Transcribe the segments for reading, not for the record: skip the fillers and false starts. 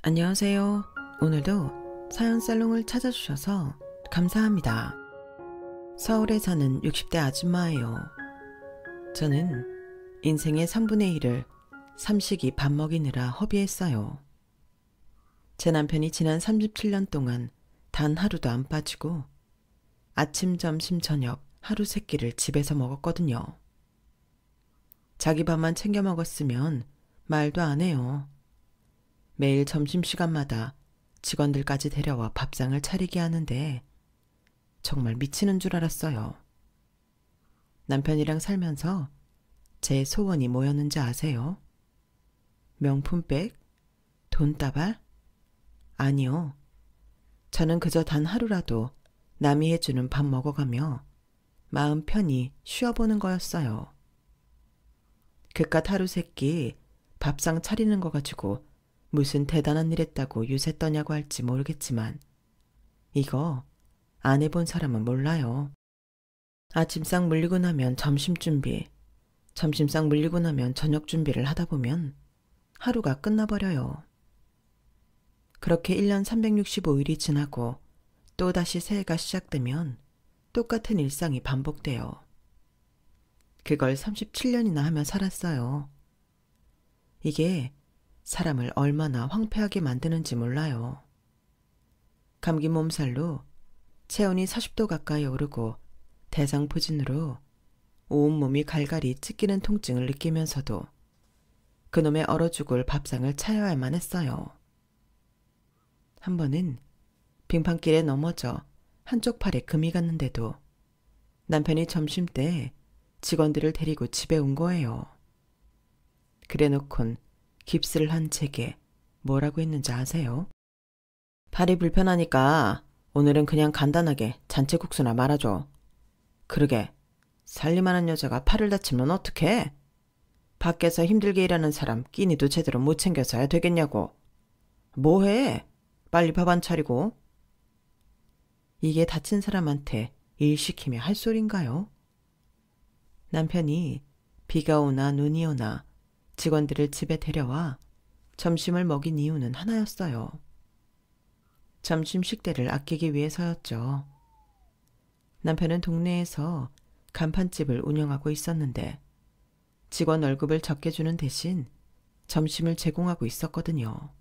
안녕하세요. 오늘도 사연 살롱을 찾아주셔서 감사합니다. 서울에 사는 60대 아줌마예요. 저는 인생의 3분의 1을 삼식이 밥 먹이느라 허비했어요. 제 남편이 지난 37년 동안 단 하루도 안 빠지고 아침, 점심, 저녁 하루 세 끼를 집에서 먹었거든요. 자기 밥만 챙겨 먹었으면 말도 안 해요. 매일 점심시간마다 직원들까지 데려와 밥상을 차리게 하는데 정말 미치는 줄 알았어요. 남편이랑 살면서 제 소원이 뭐였는지 아세요? 명품백? 돈다발? 아니요. 저는 그저 단 하루라도 남이 해주는 밥 먹어가며 마음 편히 쉬어보는 거였어요. 그깟 하루 세 끼 밥상 차리는 거 가지고 무슨 대단한 일 했다고 유세 떠냐고 할지 모르겠지만 이거 안 해본 사람은 몰라요. 아침상 물리고 나면 점심 준비, 점심상 물리고 나면 저녁 준비를 하다 보면 하루가 끝나버려요. 그렇게 1년 365일이 지나고 또다시 새해가 시작되면 똑같은 일상이 반복돼요. 그걸 37년이나 하며 살았어요. 이게 사람을 얼마나 황폐하게 만드는지 몰라요. 감기 몸살로 체온이 40도 가까이 오르고 대상포진으로 온몸이 갈갈이 찢기는 통증을 느끼면서도 그놈의 얼어 죽을 밥상을 차려야만 했어요. 한 번은 빙판길에 넘어져 한쪽 팔에 금이 갔는데도 남편이 점심때 직원들을 데리고 집에 온 거예요. 그래놓곤 깁스를 한 책에 뭐라고 했는지 아세요? 팔이 불편하니까 오늘은 그냥 간단하게 잔치국수나 말아줘. 그러게 살림하는 여자가 팔을 다치면 어떡해? 밖에서 힘들게 일하는 사람 끼니도 제대로 못 챙겨서야 되겠냐고. 뭐해? 빨리 밥 안 차리고. 이게 다친 사람한테 일 시키며 할 소린가요? 남편이 비가 오나 눈이 오나 직원들을 집에 데려와 점심을 먹인 이유는 하나였어요. 점심 식대를 아끼기 위해서였죠. 남편은 동네에서 간판집을 운영하고 있었는데 직원 월급을 적게 주는 대신 점심을 제공하고 있었거든요.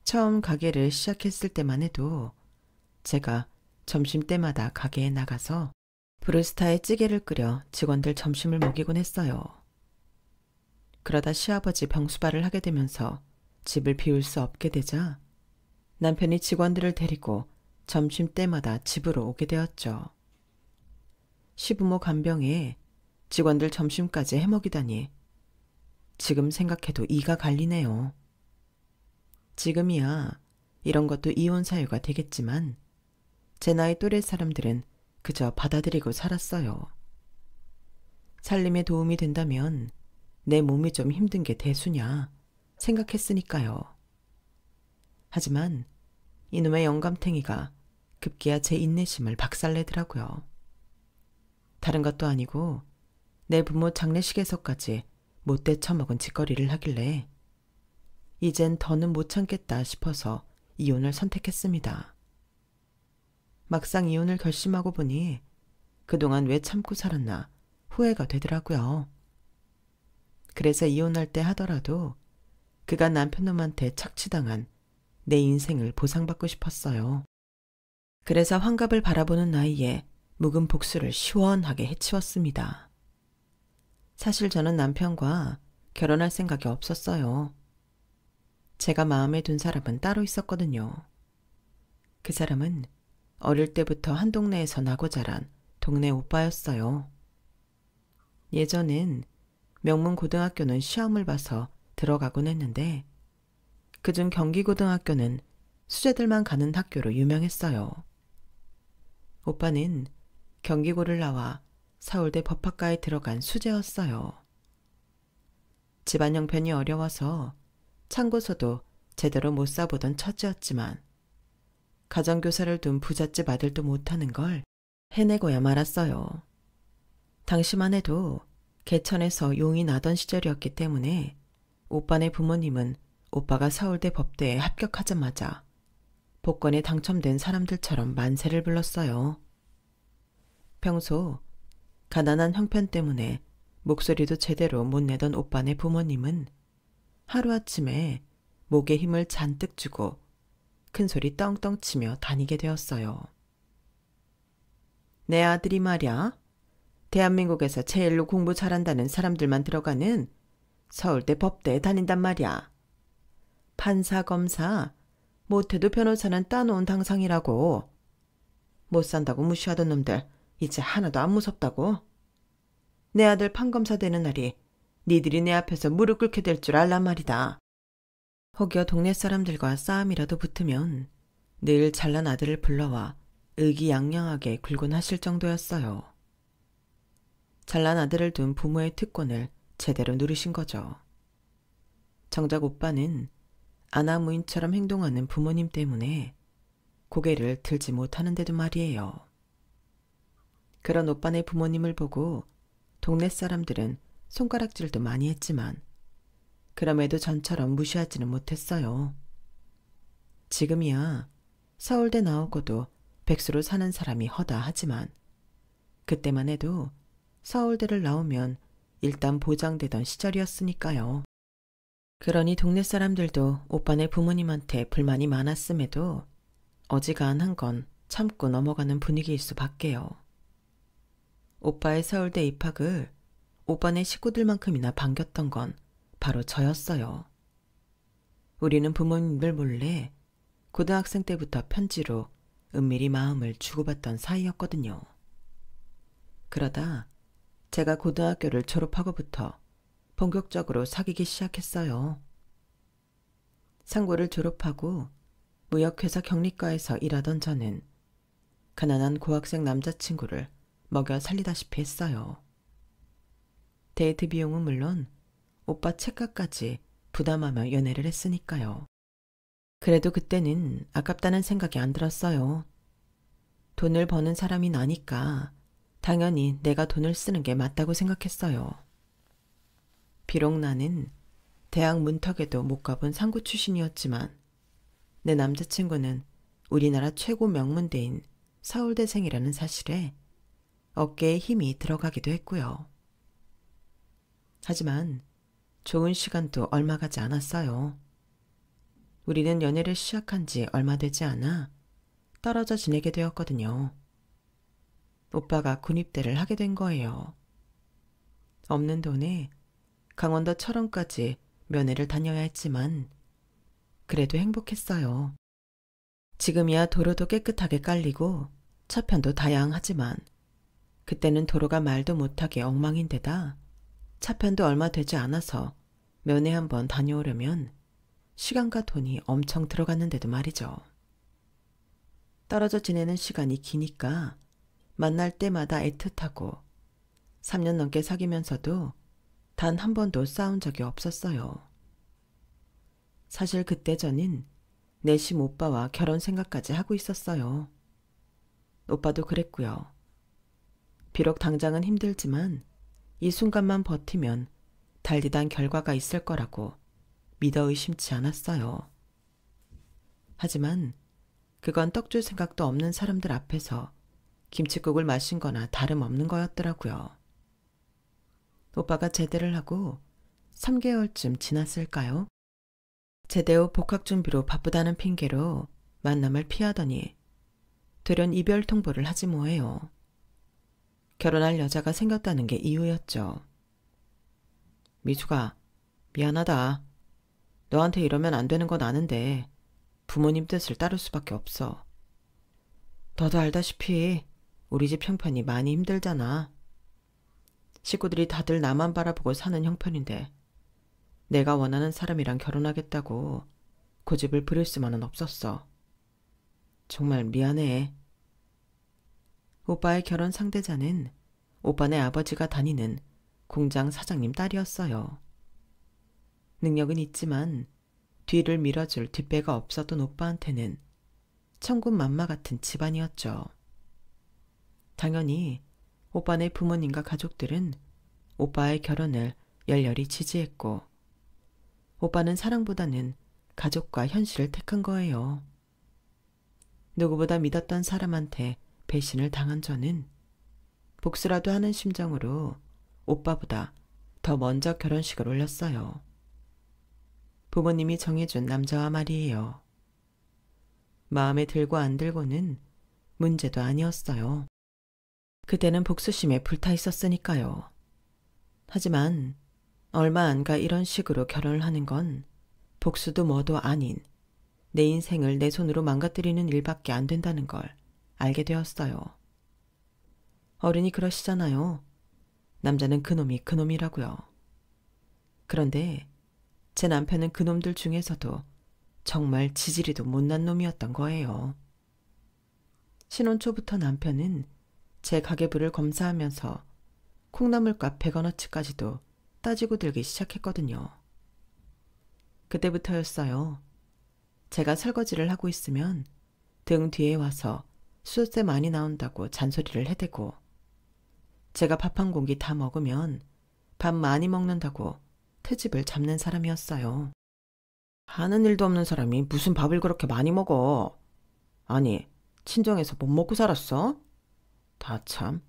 처음 가게를 시작했을 때만 해도 제가 점심때마다 가게에 나가서 브루스타에 찌개를 끓여 직원들 점심을 먹이곤 했어요. 그러다 시아버지 병수발을 하게 되면서 집을 비울 수 없게 되자 남편이 직원들을 데리고 점심때마다 집으로 오게 되었죠. 시부모 간병에 직원들 점심까지 해먹이다니 지금 생각해도 이가 갈리네요. 지금이야 이런 것도 이혼 사유가 되겠지만 제 나이 또래 사람들은 그저 받아들이고 살았어요. 살림에 도움이 된다면 내 몸이 좀 힘든 게 대수냐 생각했으니까요. 하지만 이놈의 영감탱이가 급기야 제 인내심을 박살내더라고요. 다른 것도 아니고 내 부모 장례식에서까지 못돼 처먹은 짓거리를 하길래 이젠 더는 못 참겠다 싶어서 이혼을 선택했습니다. 막상 이혼을 결심하고 보니 그동안 왜 참고 살았나 후회가 되더라고요. 그래서 이혼할 때 하더라도 그가 남편놈한테 착취당한 내 인생을 보상받고 싶었어요. 그래서 환갑을 바라보는 나이에 묵은 복수를 시원하게 해치웠습니다. 사실 저는 남편과 결혼할 생각이 없었어요. 제가 마음에 둔 사람은 따로 있었거든요. 그 사람은 어릴 때부터 한 동네에서 나고 자란 동네 오빠였어요. 예전엔 명문 고등학교는 시험을 봐서 들어가곤 했는데 그중 경기고등학교는 수재들만 가는 학교로 유명했어요. 오빠는 경기고를 나와 서울대 법학과에 들어간 수재였어요. 집안 형편이 어려워서 참고서도 제대로 못 써보던 처지였지만 가정교사를 둔 부잣집 아들도 못하는 걸 해내고야 말았어요. 당시만 해도 개천에서 용이 나던 시절이었기 때문에 오빠네 부모님은 오빠가 서울대 법대에 합격하자마자 복권에 당첨된 사람들처럼 만세를 불렀어요. 평소 가난한 형편 때문에 목소리도 제대로 못 내던 오빠네 부모님은 하루아침에 목에 힘을 잔뜩 주고 큰소리 떵떵 치며 다니게 되었어요. 내 아들이 말야, 대한민국에서 제일로 공부 잘한다는 사람들만 들어가는 서울대 법대에 다닌단 말이야. 판사, 검사, 못해도 변호사는 따놓은 당상이라고. 못 산다고 무시하던 놈들 이제 하나도 안 무섭다고. 내 아들 판검사 되는 날이 니들이 내 앞에서 무릎 꿇게 될 줄 알란 말이다. 혹여 동네 사람들과 싸움이라도 붙으면 늘 잘난 아들을 불러와 의기양양하게 굴곤 하실 정도였어요. 잘난 아들을 둔 부모의 특권을 제대로 누리신 거죠. 정작 오빠는 아나무인처럼 행동하는 부모님 때문에 고개를 들지 못하는데도 말이에요. 그런 오빠네 부모님을 보고 동네 사람들은 손가락질도 많이 했지만 그럼에도 전처럼 무시하지는 못했어요. 지금이야 서울대 나오고도 백수로 사는 사람이 허다하지만 그때만 해도 서울대를 나오면 일단 보장되던 시절이었으니까요. 그러니 동네 사람들도 오빠네 부모님한테 불만이 많았음에도 어지간한 건 참고 넘어가는 분위기일 수밖에요. 오빠의 서울대 입학을 오빠네 식구들만큼이나 반겼던 건 바로 저였어요. 우리는 부모님들 몰래 고등학생 때부터 편지로 은밀히 마음을 주고받던 사이였거든요. 그러다 제가 고등학교를 졸업하고부터 본격적으로 사귀기 시작했어요. 상고를 졸업하고 무역회사 경리과에서 일하던 저는 가난한 고학생 남자친구를 먹여 살리다시피 했어요. 데이트 비용은 물론 오빠 책값까지 부담하며 연애를 했으니까요. 그래도 그때는 아깝다는 생각이 안 들었어요. 돈을 버는 사람이 나니까 당연히 내가 돈을 쓰는 게 맞다고 생각했어요. 비록 나는 대학 문턱에도 못 가본 상고 출신이었지만 내 남자친구는 우리나라 최고 명문대인 서울대생이라는 사실에 어깨에 힘이 들어가기도 했고요. 하지만 좋은 시간도 얼마 가지 않았어요. 우리는 연애를 시작한 지 얼마 되지 않아 떨어져 지내게 되었거든요. 오빠가 군입대를 하게 된 거예요. 없는 돈에 강원도 철원까지 면회를 다녀야 했지만 그래도 행복했어요. 지금이야 도로도 깨끗하게 깔리고 차편도 다양하지만 그때는 도로가 말도 못하게 엉망인데다 차편도 얼마 되지 않아서 면회 한번 다녀오려면 시간과 돈이 엄청 들어갔는데도 말이죠. 떨어져 지내는 시간이 기니까 만날 때마다 애틋하고 3년 넘게 사귀면서도 단 한 번도 싸운 적이 없었어요. 사실 그때 저는 내심 오빠와 결혼 생각까지 하고 있었어요. 오빠도 그랬고요. 비록 당장은 힘들지만 이 순간만 버티면 달리단 결과가 있을 거라고 믿어 의심치 않았어요. 하지만 그건 떡줄 생각도 없는 사람들 앞에서 김칫국을 마신 거나 다름없는 거였더라고요. 오빠가 제대를 하고 3개월쯤 지났을까요? 제대 후 복학 준비로 바쁘다는 핑계로 만남을 피하더니 돌연 이별 통보를 하지 뭐해요. 결혼할 여자가 생겼다는 게 이유였죠. 미수가 미안하다. 너한테 이러면 안 되는 건 아는데 부모님 뜻을 따를 수밖에 없어. 너도 알다시피 우리 집 형편이 많이 힘들잖아. 식구들이 다들 나만 바라보고 사는 형편인데 내가 원하는 사람이랑 결혼하겠다고 고집을 부릴 수만은 없었어. 정말 미안해. 오빠의 결혼 상대자는 오빠네 아버지가 다니는 공장 사장님 딸이었어요. 능력은 있지만 뒤를 밀어줄 뒷배가 없었던 오빠한테는 천군만마 같은 집안이었죠. 당연히 오빠네 부모님과 가족들은 오빠의 결혼을 열렬히 지지했고 오빠는 사랑보다는 가족과 현실을 택한 거예요. 누구보다 믿었던 사람한테 배신을 당한 저는 복수라도 하는 심정으로 오빠보다 더 먼저 결혼식을 올렸어요. 부모님이 정해준 남자와 말이에요. 마음에 들고 안 들고는 문제도 아니었어요. 그때는 복수심에 불타 있었으니까요. 하지만 얼마 안 가 이런 식으로 결혼을 하는 건 복수도 뭐도 아닌 내 인생을 내 손으로 망가뜨리는 일밖에 안 된다는 걸 알게 되었어요. 어른이 그러시잖아요. 남자는 그놈이 그놈이라고요. 그런데 제 남편은 그놈들 중에서도 정말 지지리도 못난 놈이었던 거예요. 신혼 초부터 남편은 제 가계부를 검사하면서 콩나물값 100원어치까지도 따지고 들기 시작했거든요. 그때부터였어요. 제가 설거지를 하고 있으면 등 뒤에 와서 수저세 많이 나온다고 잔소리를 해대고, 제가 밥 한 공기 다 먹으면 밥 많이 먹는다고 트집을 잡는 사람이었어요. 하는 일도 없는 사람이 무슨 밥을 그렇게 많이 먹어? 아니, 친정에서 못 먹고 살았어? 다 참,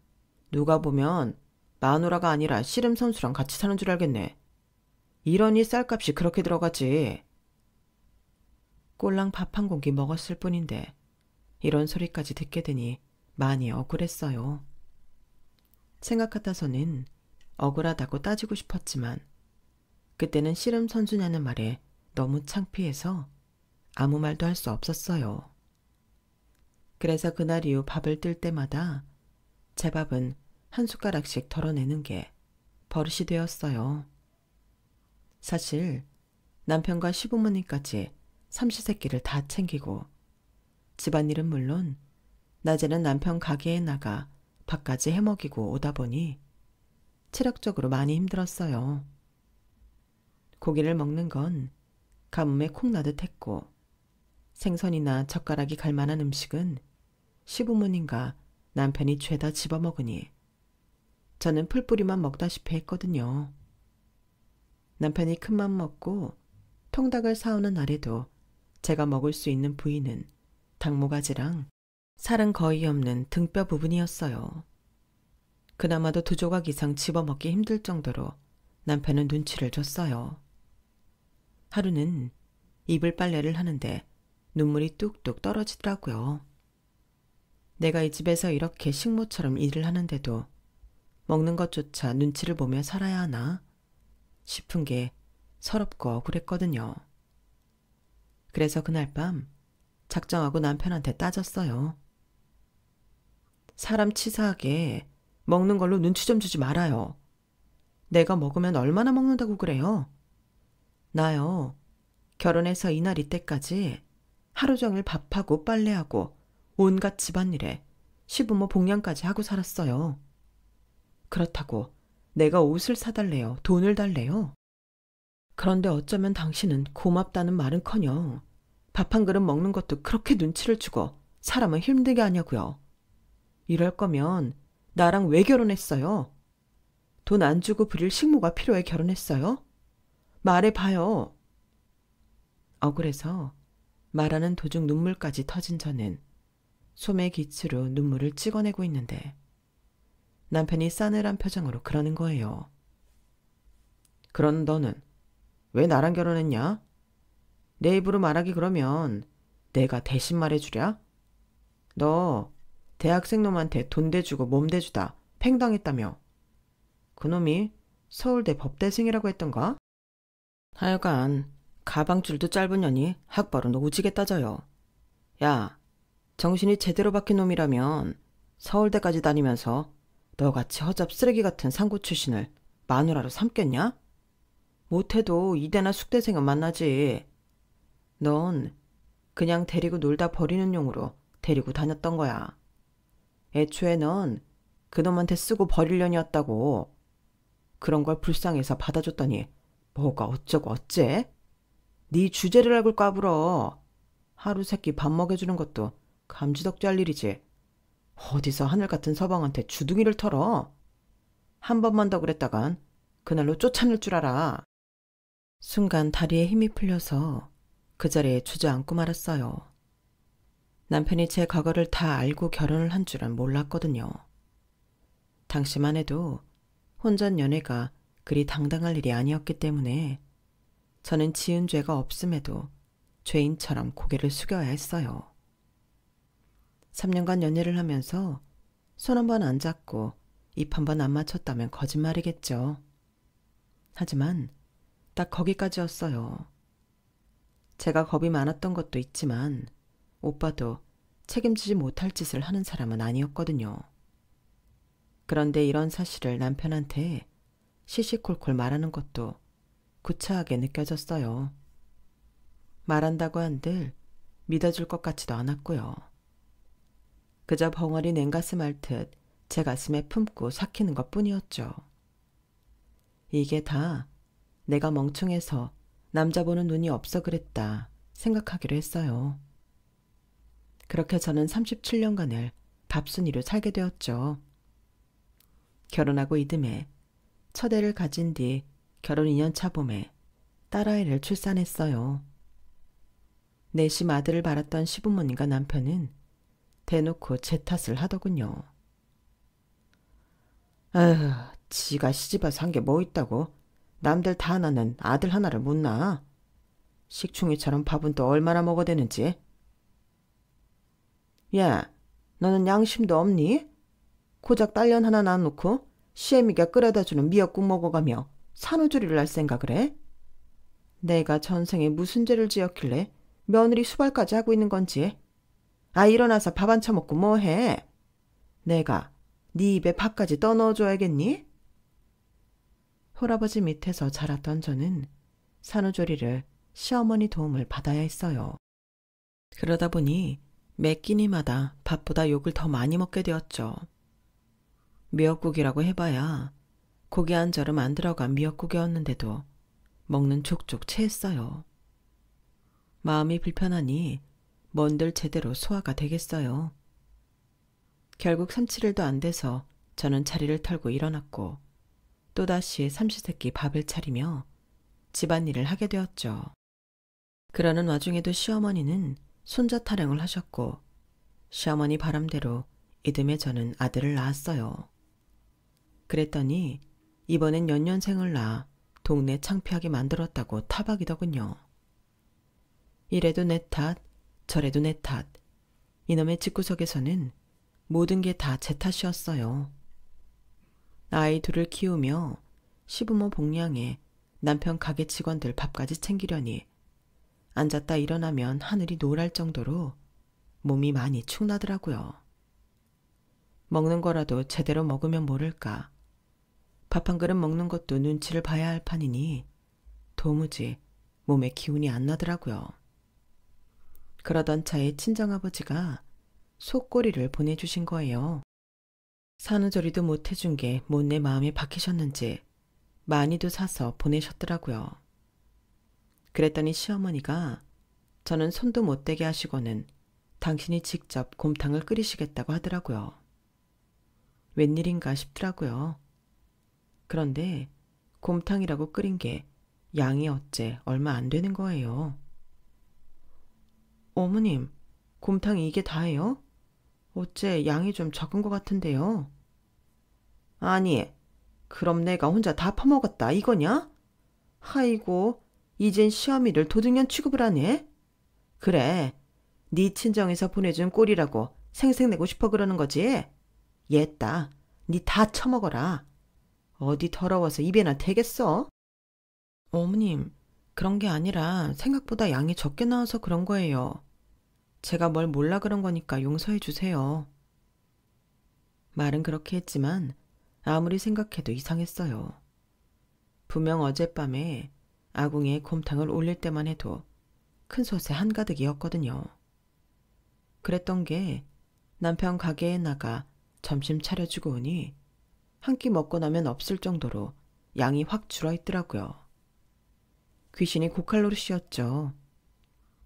누가 보면 마누라가 아니라 씨름 선수랑 같이 사는 줄 알겠네. 이러니 쌀값이 그렇게 들어가지. 꼴랑 밥 한 공기 먹었을 뿐인데 이런 소리까지 듣게 되니 많이 억울했어요. 생각 같아서는 억울하다고 따지고 싶었지만 그때는 씨름 선수냐는 말에 너무 창피해서 아무 말도 할 수 없었어요. 그래서 그날 이후 밥을 뜰 때마다 제 밥은 한 숟가락씩 덜어내는 게 버릇이 되었어요. 사실 남편과 시부모님까지 삼시세끼를 다 챙기고 집안일은 물론 낮에는 남편 가게에 나가 밥까지 해먹이고 오다 보니 체력적으로 많이 힘들었어요. 고기를 먹는 건 가뭄에 콩 나듯 했고 생선이나 젓가락이 갈 만한 음식은 시부모님과 남편이 죄다 집어먹으니 저는 풀뿌리만 먹다시피 했거든요. 남편이 큰맘 먹고 통닭을 사오는 날에도 제가 먹을 수 있는 부위는 닭모가지랑 살은 거의 없는 등뼈 부분이었어요. 그나마도 2조각 이상 집어먹기 힘들 정도로 남편은 눈치를 줬어요. 하루는 이불 빨래를 하는데 눈물이 뚝뚝 떨어지더라고요. 내가 이 집에서 이렇게 식모처럼 일을 하는데도 먹는 것조차 눈치를 보며 살아야 하나 싶은 게 서럽고 억울했거든요. 그래서 그날 밤 작정하고 남편한테 따졌어요. 사람 치사하게 먹는 걸로 눈치 좀 주지 말아요. 내가 먹으면 얼마나 먹는다고 그래요? 나요, 결혼해서 이날 이때까지 하루 종일 밥하고 빨래하고 온갖 집안일에 시부모 복양까지 하고 살았어요. 그렇다고 내가 옷을 사달래요? 돈을 달래요? 그런데 어쩌면 당신은 고맙다는 말은커녕 밥 한 그릇 먹는 것도 그렇게 눈치를 주고 사람을 힘들게 하냐고요. 이럴 거면 나랑 왜 결혼했어요? 돈 안 주고 부릴 식모가 필요해 결혼했어요? 말해봐요. 억울해서 말하는 도중 눈물까지 터진 저는 소매 기치로 눈물을 찍어내고 있는데 남편이 싸늘한 표정으로 그러는 거예요. 그런 너는 왜 나랑 결혼했냐? 내 입으로 말하기 그러면 내가 대신 말해주랴? 너 대학생 놈한테 돈 대주고 몸 대주다 팽당했다며. 그놈이 서울대 법대생이라고 했던가? 하여간 가방줄도 짧은 년이 학벌은 오지게 따져요. 야, 정신이 제대로 박힌 놈이라면 서울대까지 다니면서 너같이 허접 쓰레기 같은 상고 출신을 마누라로 삼겠냐? 못해도 이대나 숙대생은 만나지. 넌 그냥 데리고 놀다 버리는 용으로 데리고 다녔던 거야. 애초에 넌 그놈한테 쓰고 버릴 년이었다고. 그런 걸 불쌍해서 받아줬더니 뭐가 어쩌고 어째? 네 주제를 알고 까불어. 하루 세끼 밥 먹여주는 것도 감지덕지 할 일이지. 어디서 하늘 같은 서방한테 주둥이를 털어. 한 번만 더 그랬다간 그날로 쫓아낼 줄 알아. 순간 다리에 힘이 풀려서 그 자리에 주저앉고 말았어요. 남편이 제 과거를 다 알고 결혼을 한 줄은 몰랐거든요. 당시만 해도 혼전 연애가 그리 당당할 일이 아니었기 때문에 저는 지은 죄가 없음에도 죄인처럼 고개를 숙여야 했어요. 3년간 연애를 하면서 손 한 번 안 잡고 입 한 번 안 맞췄다면 거짓말이겠죠. 하지만 딱 거기까지였어요. 제가 겁이 많았던 것도 있지만 오빠도 책임지지 못할 짓을 하는 사람은 아니었거든요. 그런데 이런 사실을 남편한테 시시콜콜 말하는 것도 구차하게 느껴졌어요. 말한다고 한들 믿어줄 것 같지도 않았고요. 그저 벙어리 냉가슴 앓듯 제 가슴에 품고 삭히는 것뿐이었죠. 이게 다 내가 멍청해서 남자 보는 눈이 없어 그랬다 생각하기로 했어요. 그렇게 저는 37년간을 밥순이로 살게 되었죠. 결혼하고 이듬해 첫 애를 가진 뒤 결혼 2년 차 봄에 딸아이를 출산했어요. 내심 아들을 바랐던 시부모님과 남편은 대놓고 제 탓을 하더군요. 아휴, 지가 시집와서 한 게 뭐 있다고 남들 다 낳는 아들 하나를 못 낳아. 식충이처럼 밥은 또 얼마나 먹어대는지. 야, 너는 양심도 없니? 고작 딸년 하나 낳아놓고 시애미가 끓여다주는 미역국 먹어가며 산후조리를 할 생각을 해? 내가 전생에 무슨 죄를 지었길래 며느리 수발까지 하고 있는 건지. 아, 일어나서 밥 안 처먹고 뭐해? 내가 네 입에 밥까지 떠넣어줘야겠니? 홀아버지 밑에서 자랐던 저는 산후조리를 시어머니 도움을 받아야 했어요. 그러다 보니 매 끼니마다 밥보다 욕을 더 많이 먹게 되었죠. 미역국이라고 해봐야 고기 한 절음 안 들어간 미역국이었는데도 먹는 족족 체했어요. 마음이 불편하니 뭔들 제대로 소화가 되겠어요. 결국 3-7일도 안 돼서 저는 자리를 털고 일어났고 또다시 삼시세끼 밥을 차리며 집안일을 하게 되었죠. 그러는 와중에도 시어머니는 손자 타령을 하셨고 시어머니 바람대로 이듬해 저는 아들을 낳았어요. 그랬더니 이번엔 연년생을 낳아 동네 창피하게 만들었다고 타박이더군요. 이래도 내 탓, 저래도 내 탓. 이놈의 집구석에서는 모든 게 다 제 탓이었어요. 아이 둘을 키우며 시부모 복량에 남편 가게 직원들 밥까지 챙기려니 앉았다 일어나면 하늘이 노랄 정도로 몸이 많이 축나더라고요. 먹는 거라도 제대로 먹으면 모를까. 밥 한 그릇 먹는 것도 눈치를 봐야 할 판이니 도무지 몸에 기운이 안 나더라고요. 그러던 차에 친정아버지가 속꼬리를 보내주신 거예요. 산후조리도 못 해준 게 못내 마음에 박히셨는지 많이도 사서 보내셨더라고요. 그랬더니 시어머니가 저는 손도 못 대게 하시고는 당신이 직접 곰탕을 끓이시겠다고 하더라고요. 웬일인가 싶더라고요. 그런데 곰탕이라고 끓인 게 양이 어째 얼마 안 되는 거예요. 어머님, 곰탕이 이게 다예요? 어째 양이 좀 적은 것 같은데요. 아니, 그럼 내가 혼자 다 퍼먹었다 이거냐? 아이고, 이젠 시어미를 도둑년 취급을 하네? 그래, 네 친정에서 보내준 꼴이라고 생색내고 싶어 그러는 거지? 옛다, 네 다 처먹어라. 어디 더러워서 입에나 대겠어? 어머님, 그런 게 아니라 생각보다 양이 적게 나와서 그런 거예요. 제가 뭘 몰라 그런 거니까 용서해 주세요. 말은 그렇게 했지만 아무리 생각해도 이상했어요. 분명 어젯밤에 아궁이에 곰탕을 올릴 때만 해도 큰 솥에 한가득이었거든요. 그랬던 게 남편 가게에 나가 점심 차려주고 오니 한 끼 먹고 나면 없을 정도로 양이 확 줄어있더라고요. 귀신이 고칼로리였죠.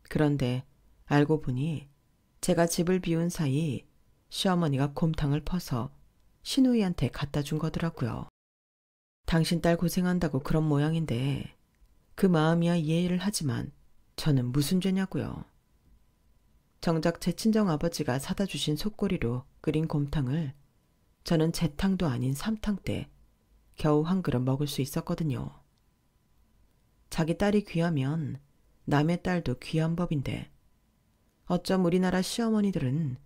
그런데 알고 보니 제가 집을 비운 사이 시어머니가 곰탕을 퍼서 시누이한테 갖다 준 거더라고요. 당신 딸 고생한다고 그런 모양인데 그 마음이야 이해를 하지만 저는 무슨 죄냐고요. 정작 제 친정아버지가 사다 주신 속꼬리로 끓인 곰탕을 저는 제 탕도 아닌 삼탕 때 겨우 한 그릇 먹을 수 있었거든요. 자기 딸이 귀하면 남의 딸도 귀한 법인데 어쩜 우리나라 시어머니들은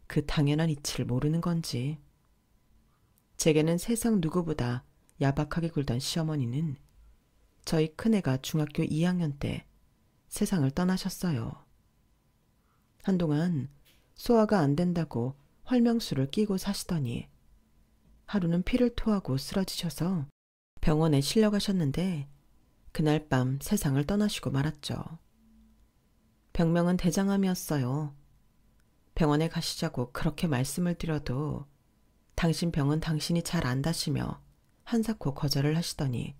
그 당연한 이치를 모르는 건지. 제게는 세상 누구보다 야박하게 굴던 시어머니는 저희 큰애가 중학교 2학년 때 세상을 떠나셨어요. 한동안 소화가 안 된다고 활명수를 끼고 사시더니 하루는 피를 토하고 쓰러지셔서 병원에 실려가셨는데 그날 밤 세상을 떠나시고 말았죠. 병명은 대장암이었어요. 병원에 가시자고 그렇게 말씀을 드려도 당신 병은 당신이 잘 안다시며 한사코 거절을 하시더니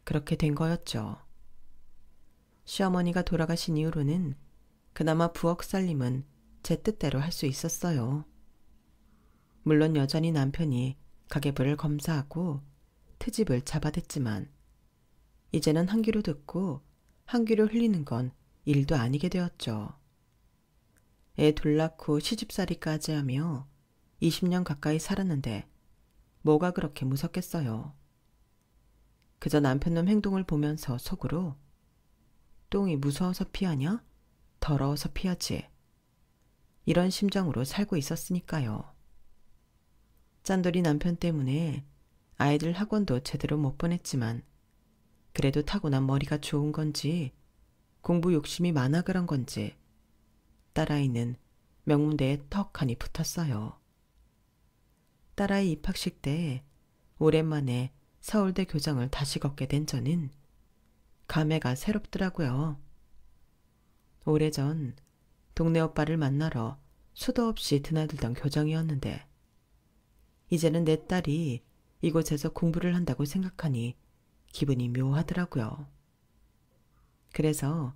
그렇게 된 거였죠. 시어머니가 돌아가신 이후로는 그나마 부엌 살림은 제 뜻대로 할 수 있었어요. 물론 여전히 남편이 가계부를 검사하고 트집을 잡아댔지만 이제는 한 귀로 듣고 한 귀로 흘리는 건 일도 아니게 되었죠. 애 둘 낳고 시집살이까지 하며 20년 가까이 살았는데 뭐가 그렇게 무섭겠어요. 그저 남편놈 행동을 보면서 속으로 똥이 무서워서 피하냐? 더러워서 피하지. 이런 심정으로 살고 있었으니까요. 짠돌이 남편 때문에 아이들 학원도 제대로 못 보냈지만 그래도 타고난 머리가 좋은 건지 공부 욕심이 많아 그런 건지 딸아이는 명문대에 턱하니 붙었어요. 딸아이 입학식 때 오랜만에 서울대 교정을 다시 걷게 된 저는 감회가 새롭더라고요. 오래전 동네 오빠를 만나러 수도 없이 드나들던 교정이었는데 이제는 내 딸이 이곳에서 공부를 한다고 생각하니 기분이 묘하더라고요. 그래서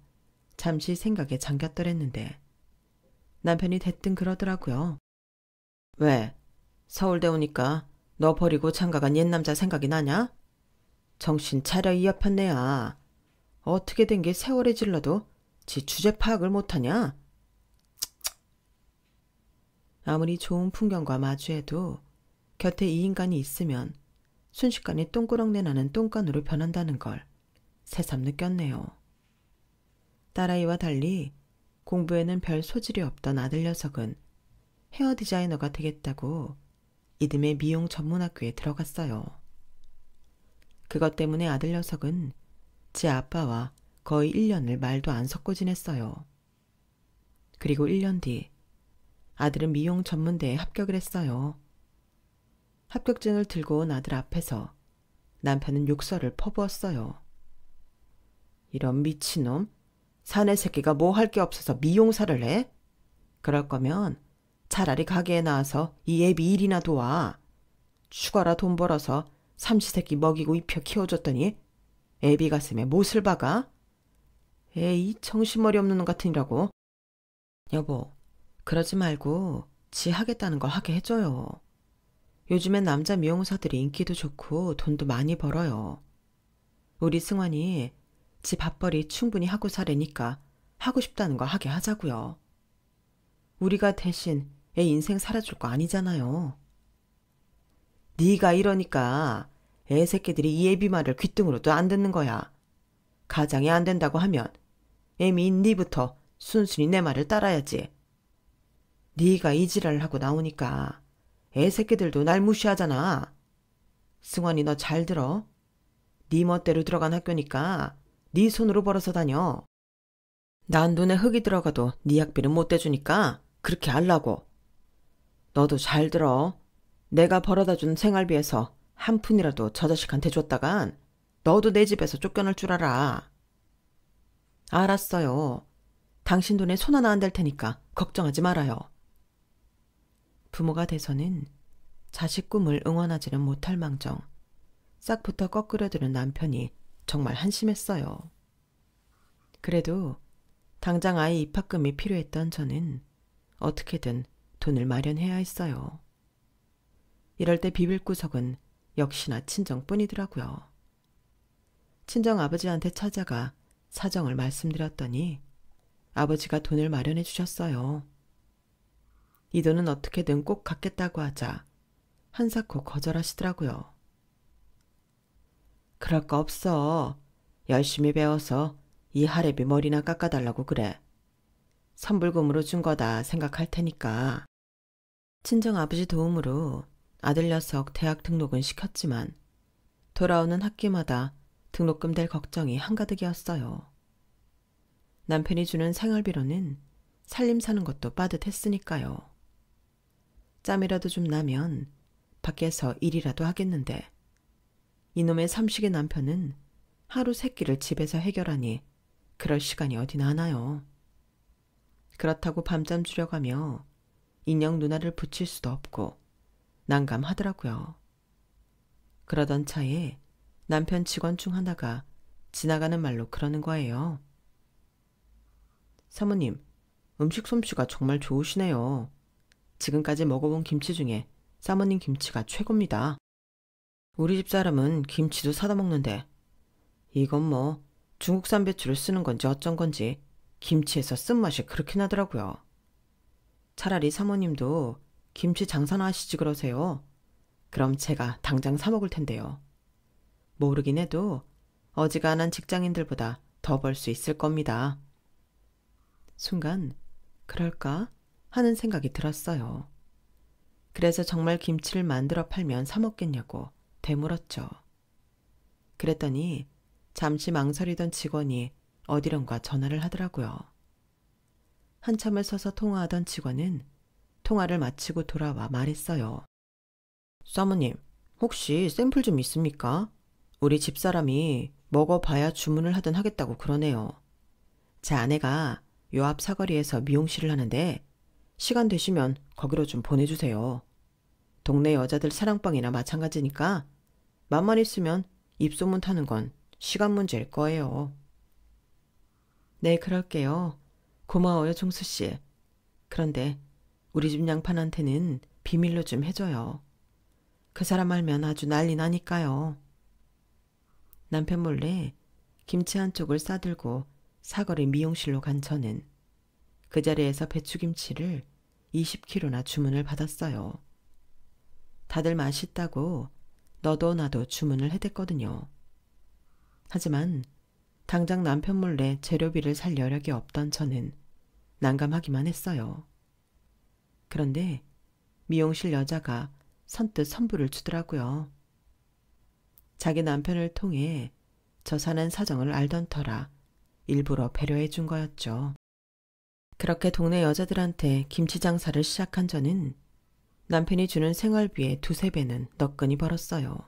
잠시 생각에 잠겼더랬는데 남편이 대뜸 그러더라고요. 왜? 서울대 오니까 너 버리고 장가간 옛 남자 생각이 나냐? 정신 차려 이 여편네야. 어떻게 된 게 세월에 질러도 지 주제 파악을 못하냐? 아무리 좋은 풍경과 마주해도 곁에 이 인간이 있으면 순식간에 똥꾸렁내 나는 똥간으로 변한다는 걸 새삼 느꼈네요. 딸아이와 달리 공부에는 별 소질이 없던 아들 녀석은 헤어 디자이너가 되겠다고 이듬해 미용 전문학교에 들어갔어요. 그것 때문에 아들 녀석은 제 아빠와 거의 1년을 말도 안 섞고 지냈어요. 그리고 1년 뒤 아들은 미용 전문대에 합격을 했어요. 합격증을 들고 온 아들 앞에서 남편은 욕설을 퍼부었어요. 이런 미친놈, 사내 새끼가 뭐 할 게 없어서 미용사를 해? 그럴 거면 차라리 가게에 나와서 이 애비 일이나 도와. 죽어라 돈 벌어서 삼시세끼 먹이고 입혀 키워줬더니 애비 가슴에 못을 박아? 에이 정신머리 없는 놈 같으니라고. 여보, 그러지 말고 지 하겠다는 거 하게 해줘요. 요즘엔 남자 미용사들이 인기도 좋고 돈도 많이 벌어요. 우리 승환이 지 밥벌이 충분히 하고 사려니까 하고 싶다는 거 하게 하자고요. 우리가 대신 애 인생 살아줄 거 아니잖아요. 네가 이러니까 애 새끼들이 이 애비 말을 귓등으로도 안 듣는 거야. 가장이 안 된다고 하면 애미 니부터 순순히 내 말을 따라야지. 네가 이 지랄을 하고 나오니까 애 새끼들도 날 무시하잖아. 승환이 너 잘 들어. 네 멋대로 들어간 학교니까 네 손으로 벌어서 다녀. 난 눈에 흙이 들어가도 네 학비는 못 대주니까 그렇게 하려고. 너도 잘 들어. 내가 벌어다준 생활비에서 한 푼이라도 저 자식한테 줬다간 너도 내 집에서 쫓겨날 줄 알아. 알았어요. 당신 돈에 손 하나 안 댈 테니까 걱정하지 말아요. 부모가 돼서는 자식 꿈을 응원하지는 못할 망정 싹부터 꺾으려드는 남편이 정말 한심했어요. 그래도 당장 아이 입학금이 필요했던 저는 어떻게든 돈을 마련해야 했어요. 이럴 때 비빌구석은 역시나 친정뿐이더라고요. 친정 아버지한테 찾아가 사정을 말씀드렸더니 아버지가 돈을 마련해 주셨어요. 이 돈은 어떻게든 꼭 갚겠다고 하자 한사코 거절하시더라고요. 그럴 거 없어. 열심히 배워서 이 할애비 머리나 깎아달라고 그래. 선불금으로 준 거다 생각할 테니까. 친정 아버지 도움으로 아들 녀석 대학 등록은 시켰지만 돌아오는 학기마다 등록금 될 걱정이 한가득이었어요. 남편이 주는 생활비로는 살림 사는 것도 빠듯했으니까요. 짬이라도 좀 나면 밖에서 일이라도 하겠는데 이놈의 삼식의 남편은 하루 세 끼를 집에서 해결하니 그럴 시간이 어디 나나요. 그렇다고 밤잠 줄여가며 인형 누나를 붙일 수도 없고 난감하더라고요. 그러던 차에 남편 직원 중 하나가 지나가는 말로 그러는 거예요. 사모님, 음식 솜씨가 정말 좋으시네요. 지금까지 먹어본 김치 중에 사모님 김치가 최고입니다. 우리 집 사람은 김치도 사다 먹는데 이건 뭐 중국산 배추를 쓰는 건지 어쩐 건지 김치에서 쓴맛이 그렇게 나더라고요. 차라리 사모님도 김치 장사나 하시지 그러세요. 그럼 제가 당장 사 먹을 텐데요. 모르긴 해도 어지간한 직장인들보다 더 벌 수 있을 겁니다. 순간 그럴까 하는 생각이 들었어요. 그래서 정말 김치를 만들어 팔면 사 먹겠냐고 되물었죠. 그랬더니 잠시 망설이던 직원이 어디론가 전화를 하더라고요. 한참을 서서 통화하던 직원은 통화를 마치고 돌아와 말했어요. 사모님, 혹시 샘플 좀 있습니까? 우리 집사람이 먹어봐야 주문을 하든 하겠다고 그러네요. 제 아내가 요 앞 사거리에서 미용실을 하는데 시간 되시면 거기로 좀 보내주세요. 동네 여자들 사랑방이나 마찬가지니까 맘만 있으면 입소문 타는 건 시간 문제일 거예요. 네, 그럴게요. 고마워요, 종수씨. 그런데 우리 집 양반한테는 비밀로 좀 해줘요. 그 사람 알면 아주 난리 나니까요. 남편 몰래 김치 한 쪽을 싸들고 사거리 미용실로 간 저는 그 자리에서 배추김치를 20kg나 주문을 받았어요. 다들 맛있다고 너도 나도 주문을 해댔거든요. 하지만 당장 남편 몰래 재료비를 살 여력이 없던 저는 난감하기만 했어요. 그런데 미용실 여자가 선뜻 선불을 주더라고요. 자기 남편을 통해 저 사는 사정을 알던 터라 일부러 배려해 준 거였죠. 그렇게 동네 여자들한테 김치 장사를 시작한 저는 남편이 주는 생활비의 2~3배는 너끈히 벌었어요.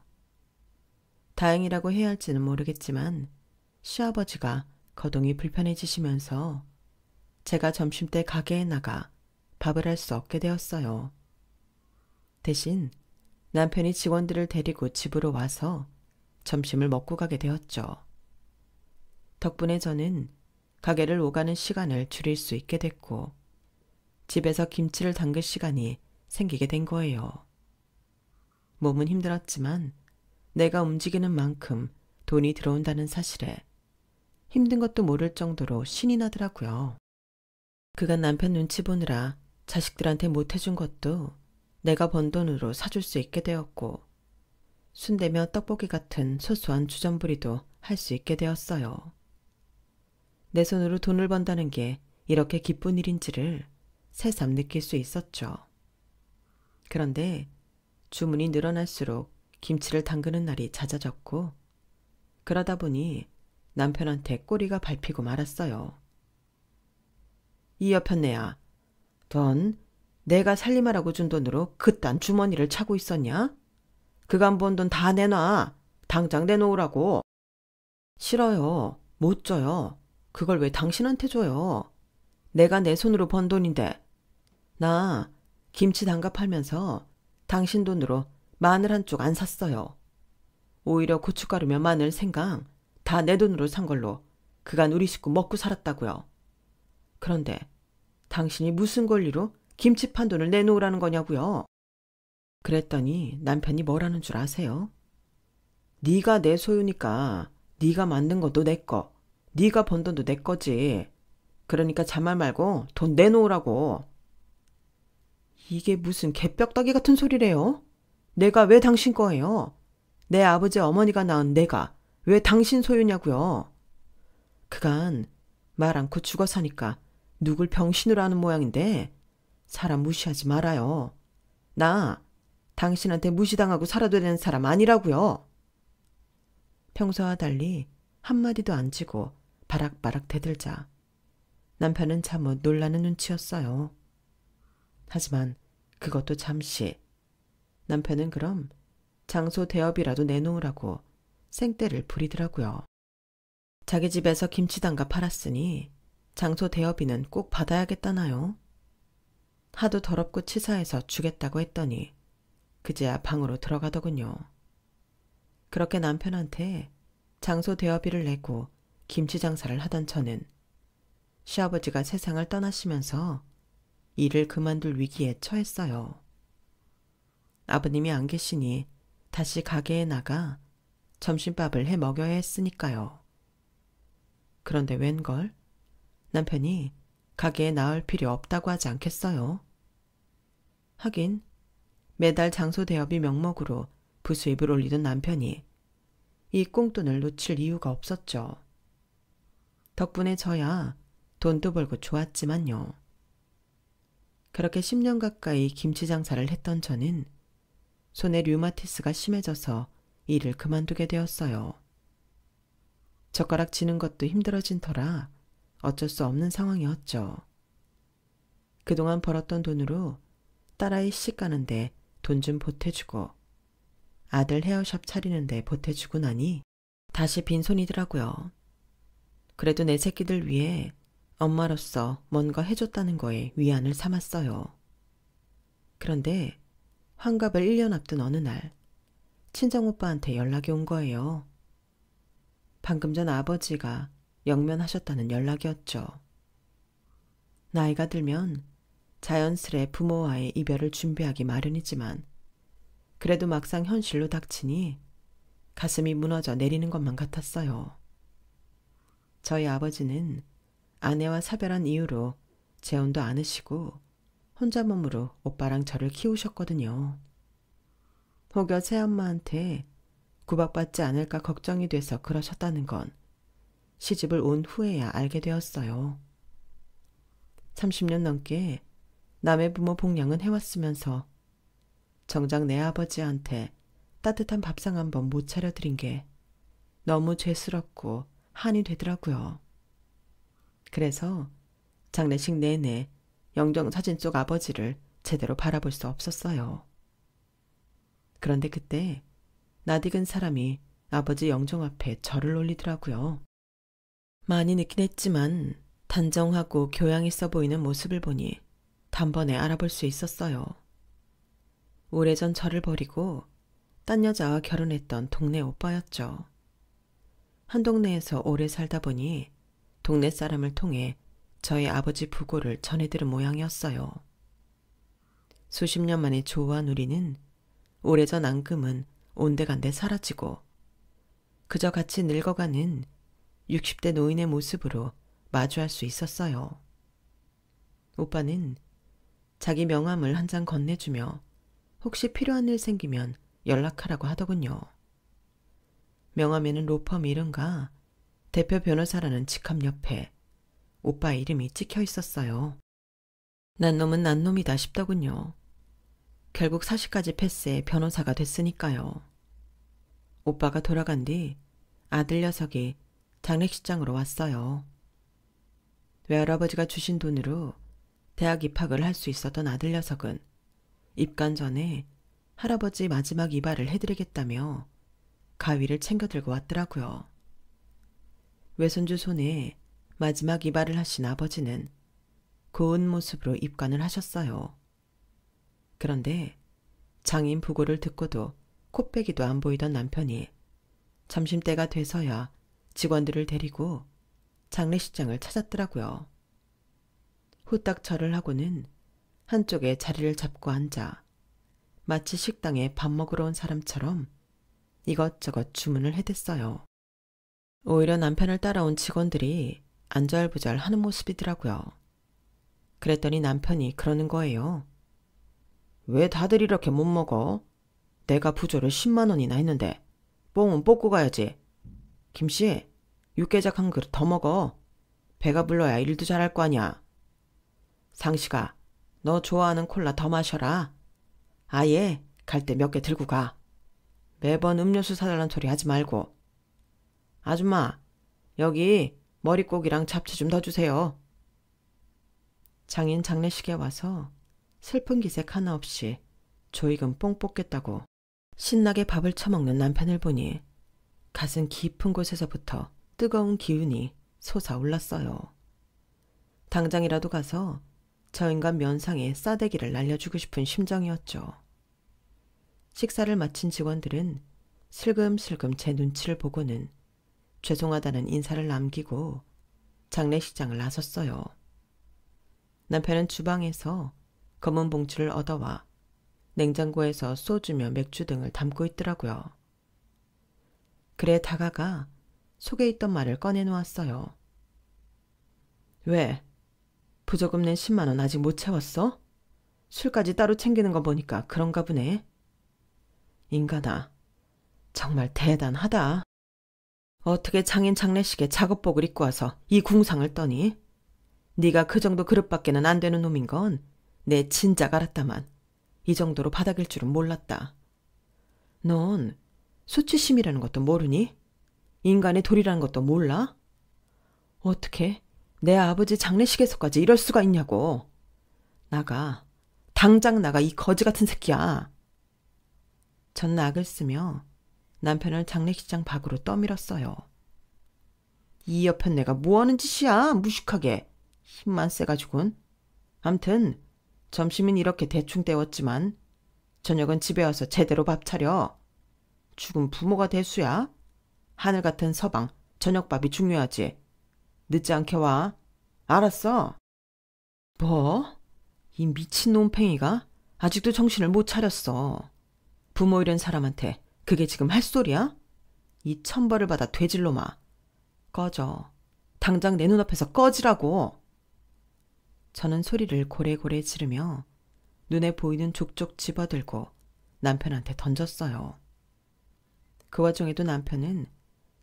다행이라고 해야 할지는 모르겠지만 시아버지가 거동이 불편해지시면서 제가 점심때 가게에 나가 밥을 할 수 없게 되었어요. 대신 남편이 직원들을 데리고 집으로 와서 점심을 먹고 가게 되었죠. 덕분에 저는 가게를 오가는 시간을 줄일 수 있게 됐고 집에서 김치를 담글 시간이 생기게 된 거예요. 몸은 힘들었지만 내가 움직이는 만큼 돈이 들어온다는 사실에 힘든 것도 모를 정도로 신이 나더라고요. 그간 남편 눈치 보느라 자식들한테 못해준 것도 내가 번 돈으로 사줄 수 있게 되었고 순대며 떡볶이 같은 소소한 주전부리도 할 수 있게 되었어요. 내 손으로 돈을 번다는 게 이렇게 기쁜 일인지를 새삼 느낄 수 있었죠. 그런데 주문이 늘어날수록 김치를 담그는 날이 잦아졌고 그러다 보니 남편한테 꼬리가 밟히고 말았어요. 이 여편네야, 넌 내가 살림하라고 준 돈으로 그딴 주머니를 차고 있었냐? 그간 번 돈 다 내놔. 당장 내놓으라고. 싫어요. 못 줘요. 그걸 왜 당신한테 줘요? 내가 내 손으로 번 돈인데. 나 김치 담가 팔면서 당신 돈으로 마늘 한 쪽 안 샀어요. 오히려 고춧가루며 마늘, 생강 다 내 돈으로 산 걸로 그간 우리 식구 먹고 살았다고요. 그런데 당신이 무슨 권리로 김치 판 돈을 내놓으라는 거냐고요. 그랬더니 남편이 뭐라는 줄 아세요? 네가 내 소유니까 네가 만든 것도 내 거, 네가 번 돈도 내 거지. 그러니까 잔말 말고 돈 내놓으라고. 이게 무슨 개벽다귀 같은 소리래요? 내가 왜 당신 거예요? 내 아버지 어머니가 낳은 내가 왜 당신 소유냐고요? 그간 말 않고 죽어 사니까 누굴 병신으로 하는 모양인데 사람 무시하지 말아요. 나 당신한테 무시당하고 살아도 되는 사람 아니라고요. 평소와 달리 한마디도 안 지고 바락바락 대들자 남편은 참못 놀라는 눈치였어요. 하지만 그것도 잠시. 남편은 그럼 장소 대여비라도 내놓으라고 생떼를 부리더라고요. 자기 집에서 김치 담가 팔았으니 장소 대여비는 꼭 받아야겠다나요? 하도 더럽고 치사해서 주겠다고 했더니 그제야 방으로 들어가더군요. 그렇게 남편한테 장소 대여비를 내고 김치 장사를 하던 저는 시아버지가 세상을 떠나시면서 일을 그만둘 위기에 처했어요. 아버님이 안 계시니 다시 가게에 나가 점심밥을 해 먹여야 했으니까요. 그런데 웬걸? 남편이 가게에 나올 필요 없다고 하지 않겠어요? 하긴 매달 장소 대여비 명목으로 부수입을 올리던 남편이 이 꽁돈을 놓칠 이유가 없었죠. 덕분에 저야 돈도 벌고 좋았지만요. 그렇게 10년 가까이 김치 장사를 했던 저는 손에 류마티스가 심해져서 일을 그만두게 되었어요. 젓가락 쥐는 것도 힘들어진 터라 어쩔 수 없는 상황이었죠. 그동안 벌었던 돈으로 딸아이 시집 가는데 돈 좀 보태주고 아들 헤어샵 차리는데 보태주고 나니 다시 빈손이더라고요. 그래도 내 새끼들 위해 엄마로서 뭔가 해줬다는 거에 위안을 삼았어요. 그런데 환갑을 1년 앞둔 어느 날 친정오빠한테 연락이 온 거예요. 방금 전 아버지가 영면하셨다는 연락이었죠. 나이가 들면 자연스레 부모와의 이별을 준비하기 마련이지만 그래도 막상 현실로 닥치니 가슴이 무너져 내리는 것만 같았어요. 저희 아버지는 아내와 사별한 이후로 재혼도 않으시고 혼자 몸으로 오빠랑 저를 키우셨거든요. 혹여 새엄마한테 구박받지 않을까 걱정이 돼서 그러셨다는 건 시집을 온 후에야 알게 되었어요. 30년 넘게 남의 부모 복양은 해왔으면서 정작 내 아버지한테 따뜻한 밥상 한 번 못 차려드린 게 너무 죄스럽고 한이 되더라고요. 그래서 장례식 내내 영정사진 속 아버지를 제대로 바라볼 수 없었어요. 그런데 그때 낯익은 사람이 아버지 영정 앞에 절을 올리더라고요. 많이 늦긴 했지만 단정하고 교양 있어 보이는 모습을 보니 단번에 알아볼 수 있었어요. 오래전 저를 버리고 딴 여자와 결혼했던 동네 오빠였죠. 한 동네에서 오래 살다 보니 동네 사람을 통해 저희 아버지 부고를 전해들은 모양이었어요. 수십 년 만에 조우한 우리는 오래전 앙금은 온데간데 사라지고 그저 같이 늙어가는 60대 노인의 모습으로 마주할 수 있었어요. 오빠는 자기 명함을 한 장 건네주며 혹시 필요한 일 생기면 연락하라고 하더군요. 명함에는 로펌 이름과 대표 변호사라는 직함 옆에 오빠 이름이 찍혀 있었어요. 난 놈은 난 놈이다 싶더군요. 결국 사시까지 패스해 변호사가 됐으니까요. 오빠가 돌아간 뒤 아들 녀석이 장례식장으로 왔어요. 외할아버지가 주신 돈으로 대학 입학을 할 수 있었던 아들 녀석은 입간 전에 할아버지 마지막 이발을 해드리겠다며 가위를 챙겨 들고 왔더라고요. 외손주 손에 마지막 이발을 하신 아버지는 고운 모습으로 입관을 하셨어요. 그런데 장인 부고를 듣고도 콧배기도 안 보이던 남편이 점심때가 돼서야 직원들을 데리고 장례식장을 찾았더라고요. 후딱 절을 하고는 한쪽에 자리를 잡고 앉아 마치 식당에 밥 먹으러 온 사람처럼 이것저것 주문을 해댔어요. 오히려 남편을 따라온 직원들이 안절부절 하는 모습이더라고요. 그랬더니 남편이 그러는 거예요. 왜 다들 이렇게 못 먹어? 내가 부조를 10만 원이나 했는데 뽕은 뽑고 가야지. 김씨, 육개장 한 그릇 더 먹어. 배가 불러야 일도 잘할 거 아니야. 상식아, 너 좋아하는 콜라 더 마셔라. 아예 갈 때 몇 개 들고 가. 매번 음료수 사달란 소리 하지 말고. 아줌마, 여기 머릿고기랑 잡채 좀 더 주세요. 장인 장례식에 와서 슬픈 기색 하나 없이 조익은 뽕 뽑겠다고 신나게 밥을 처먹는 남편을 보니 가슴 깊은 곳에서부터 뜨거운 기운이 솟아올랐어요. 당장이라도 가서 저 인간 면상에 싸대기를 날려주고 싶은 심정이었죠. 식사를 마친 직원들은 슬금슬금 제 눈치를 보고는 죄송하다는 인사를 남기고 장례식장을 나섰어요. 남편은 주방에서 검은 봉투를 얻어와 냉장고에서 소주며 맥주 등을 담고 있더라고요. 그래 다가가 속에 있던 말을 꺼내놓았어요. 왜? 부조금 낸 10만 원 아직 못 채웠어? 술까지 따로 챙기는 거 보니까 그런가 보네. 인간아, 정말 대단하다. 어떻게 장인 장례식에 작업복을 입고 와서 이 궁상을 떠니? 네가 그 정도 그릇밖에는 안 되는 놈인 건 내 진작 알았다만 이 정도로 바닥일 줄은 몰랐다. 넌 수치심이라는 것도 모르니? 인간의 도리라는 것도 몰라? 어떻게 내 아버지 장례식에서까지 이럴 수가 있냐고. 나가. 당장 나가 이 거지 같은 새끼야. 전 낙을 쓰며 남편을 장례식장 밖으로 떠밀었어요. 이 여편 내가 뭐하는 짓이야 무식하게. 힘만 세가지고는. 암튼 점심은 이렇게 대충 때웠지만 저녁은 집에 와서 제대로 밥 차려. 죽은 부모가 대수야. 하늘 같은 서방 저녁밥이 중요하지. 늦지 않게 와. 알았어. 뭐? 이 미친 놈팽이가 아직도 정신을 못 차렸어. 부모 잃은 사람한테 그게 지금 할 소리야? 이 천벌을 받아 돼질놈아. 꺼져. 당장 내 눈앞에서 꺼지라고. 저는 소리를 고래고래 지르며 눈에 보이는 족족 집어들고 남편한테 던졌어요. 그 와중에도 남편은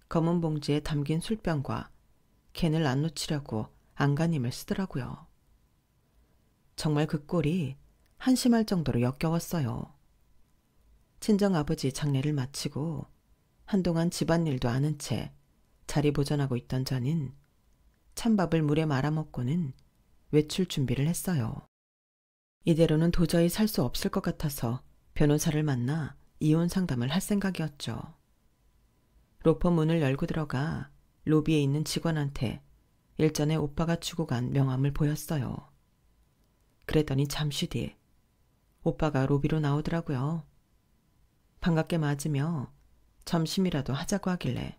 검은 봉지에 담긴 술병과 캔을 안 놓치려고 안간힘을 쓰더라고요. 정말 그 꼴이 한심할 정도로 역겨웠어요. 친정아버지 장례를 마치고 한동안 집안일도 아는 채 자리 보전하고 있던 저는 찬밥을 물에 말아먹고는 외출 준비를 했어요. 이대로는 도저히 살 수 없을 것 같아서 변호사를 만나 이혼 상담을 할 생각이었죠. 로펌 문을 열고 들어가 로비에 있는 직원한테 일전에 오빠가 주고 간 명함을 보였어요. 그랬더니 잠시 뒤 오빠가 로비로 나오더라고요. 반갑게 맞으며 점심이라도 하자고 하길래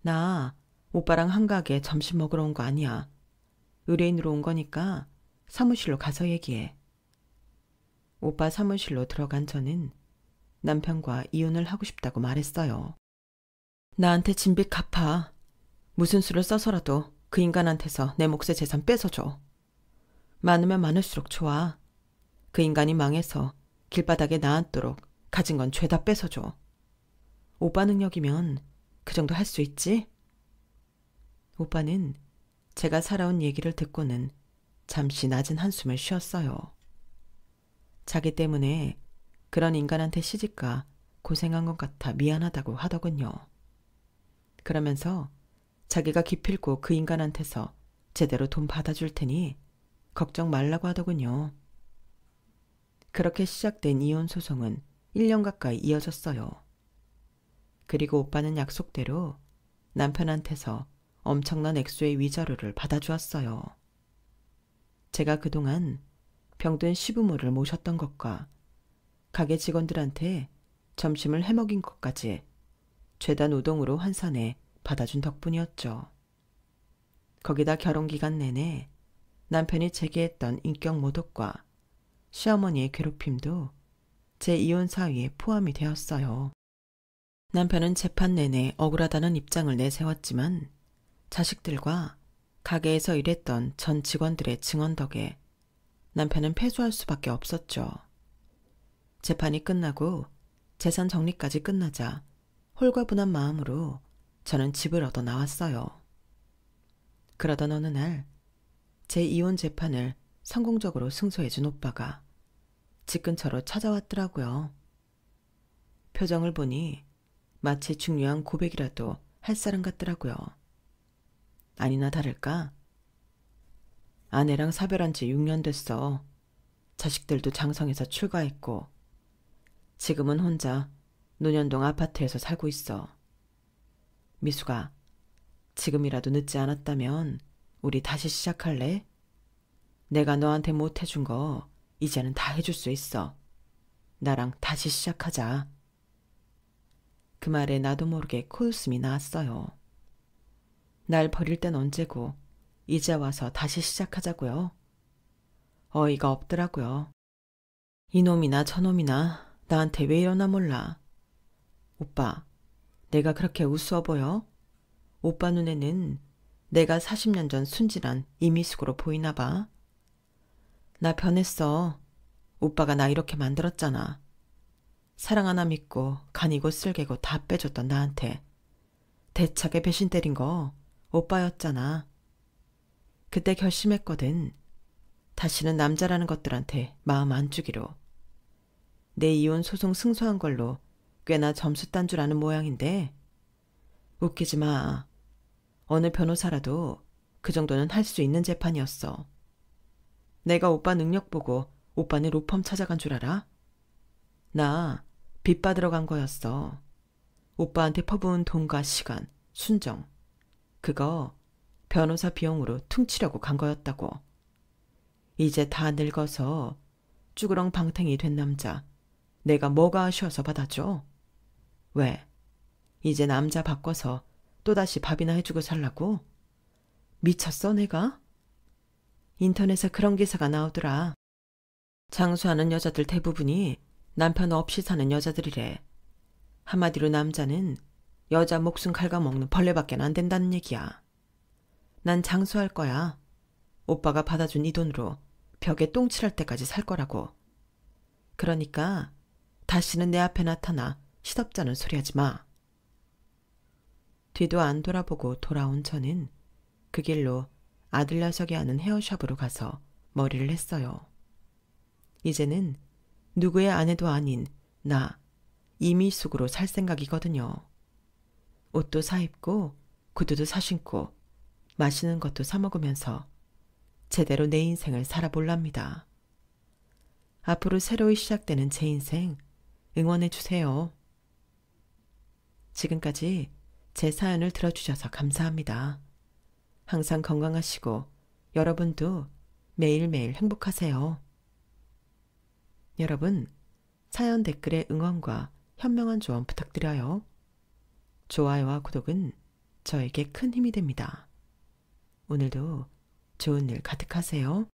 나 오빠랑 한가하게 점심 먹으러 온 거 아니야. 의뢰인으로 온 거니까 사무실로 가서 얘기해. 오빠 사무실로 들어간 저는 남편과 이혼을 하고 싶다고 말했어요. 나한테 진빚 갚아. 무슨 수를 써서라도 그 인간한테서 내 몫의 재산 뺏어줘. 많으면 많을수록 좋아. 그 인간이 망해서 길바닥에 나앉도록 가진 건 죄다 뺏어줘. 오빠 능력이면 그 정도 할 수 있지? 오빠는 제가 살아온 얘기를 듣고는 잠시 낮은 한숨을 쉬었어요. 자기 때문에 그런 인간한테 시집가 고생한 것 같아 미안하다고 하더군요. 그러면서 자기가 기필코 그 인간한테서 제대로 돈 받아줄 테니 걱정 말라고 하더군요. 그렇게 시작된 이혼 소송은 1년 가까이 이어졌어요. 그리고 오빠는 약속대로 남편한테서 엄청난 액수의 위자료를 받아주었어요. 제가 그동안 병든 시부모를 모셨던 것과 가게 직원들한테 점심을 해먹인 것까지 죄다 노동으로 환산해 받아준 덕분이었죠. 거기다 결혼기간 내내 남편이 제게 했던 인격 모독과 시어머니의 괴롭힘도 제 이혼 사위에 포함이 되었어요. 남편은 재판 내내 억울하다는 입장을 내세웠지만 자식들과 가게에서 일했던 전 직원들의 증언 덕에 남편은 패소할 수밖에 없었죠. 재판이 끝나고 재산 정리까지 끝나자 홀가분한 마음으로 저는 집을 얻어 나왔어요. 그러던 어느 날 제 이혼 재판을 성공적으로 승소해준 오빠가 집 근처로 찾아왔더라고요. 표정을 보니 마치 중요한 고백이라도 할 사람 같더라고요. 아니나 다를까? 아내랑 사별한 지 6년 됐어. 자식들도 장성해서 출가했고 지금은 혼자 논현동 아파트에서 살고 있어. 미수가, 지금이라도 늦지 않았다면 우리 다시 시작할래? 내가 너한테 못 해준 거 이제는 다 해줄 수 있어. 나랑 다시 시작하자. 그 말에 나도 모르게 코웃음이 나왔어요. 날 버릴 땐 언제고 이제 와서 다시 시작하자고요. 어이가 없더라고요. 이놈이나 저놈이나 나한테 왜 이러나 몰라. 오빠, 내가 그렇게 우스워 보여? 오빠 눈에는 내가 40년 전 순진한 이미숙으로 보이나 봐. 나 변했어. 오빠가 나 이렇게 만들었잖아. 사랑 하나 믿고 간이고 쓸개고 다 빼줬던 나한테 대차게 배신 때린 거 오빠였잖아. 그때 결심했거든. 다시는 남자라는 것들한테 마음 안 주기로. 내 이혼 소송 승소한 걸로 꽤나 점수 딴 줄 아는 모양인데 웃기지 마. 어느 변호사라도 그 정도는 할 수 있는 재판이었어. 내가 오빠 능력 보고 오빠네 로펌 찾아간 줄 알아? 나 빚 받으러 간 거였어. 오빠한테 퍼부은 돈과 시간, 순정. 그거 변호사 비용으로 퉁치려고 간 거였다고. 이제 다 늙어서 쭈그렁 방탱이 된 남자 내가 뭐가 아쉬워서 받아줘? 왜? 이제 남자 바꿔서 또다시 밥이나 해주고 살라고? 미쳤어 내가? 인터넷에 그런 기사가 나오더라. 장수하는 여자들 대부분이 남편 없이 사는 여자들이래. 한마디로 남자는 여자 목숨 갉아먹는 벌레밖에 안 된다는 얘기야. 난 장수할 거야. 오빠가 받아준 이 돈으로 벽에 똥칠할 때까지 살 거라고. 그러니까 다시는 내 앞에 나타나 시덥잖은 소리 하지 마. 뒤도 안 돌아보고 돌아온 저는 그 길로 아들 녀석이 하는 헤어샵으로 가서 머리를 했어요. 이제는 누구의 아내도 아닌 나 이미숙으로 살 생각이거든요. 옷도 사입고 구두도 사신고 맛있는 것도 사먹으면서 제대로 내 인생을 살아볼랍니다. 앞으로 새로이 시작되는 제 인생 응원해주세요. 지금까지 제 사연을 들어주셔서 감사합니다. 항상 건강하시고 여러분도 매일매일 행복하세요. 여러분, 사연 댓글에 응원과 현명한 조언 부탁드려요. 좋아요와 구독은 저에게 큰 힘이 됩니다. 오늘도 좋은 일 가득하세요.